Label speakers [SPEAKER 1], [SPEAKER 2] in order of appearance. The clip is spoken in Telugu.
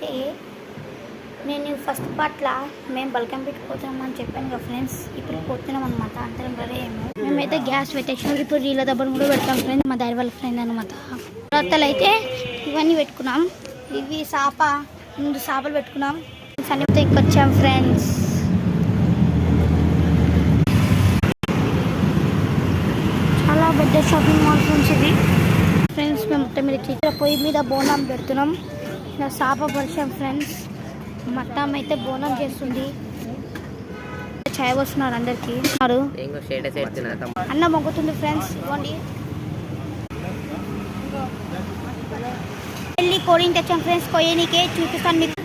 [SPEAKER 1] అయితే నేను ఫస్ట్ పార్ట్లో మేము బల్కం పెట్టుకుపోతున్నామని చెప్పాను కదా ఫ్రెండ్స్. ఇప్పుడు పోతున్నాం అనమాట. అందరం రెడీ అయ్యాము. మేమైతే గ్యాస్ పెట్టేసాం. ఇప్పుడు నీళ్ళ దబ్బను కూడా పెడతాం ఫ్రెండ్స్. మా డాడీ వాళ్ళ ఫ్రెండ్ అనమాట. తర్వాత అయితే ఇవన్నీ పెట్టుకున్నాం. ఇవి ముందు చేపలు పెట్టుకున్నాం. అన్నీ వచ్చాం ఫ్రెండ్స్. చాలా పెద్ద షాపింగ్ మాల్ ఫ్రెండ్స్ ఇది. ఫ్రెండ్స్ మేము మొత్తం మీద పొయ్యి మీద బోనం పెడుతున్నాం. ఇలా చేప పరిచాం ఫ్రెండ్స్. మట్టం అయితే బోనం చేస్తుంది. చాయ్ వస్తున్నారు అందరికి. అన్న మొగ్గుతుంది ఫ్రెండ్స్. ఇవ్వండి. వెళ్ళి కోడిని తెచ్చాం ఫ్రెండ్స్. కొయ్యనికే చూపిస్తాను మీకు.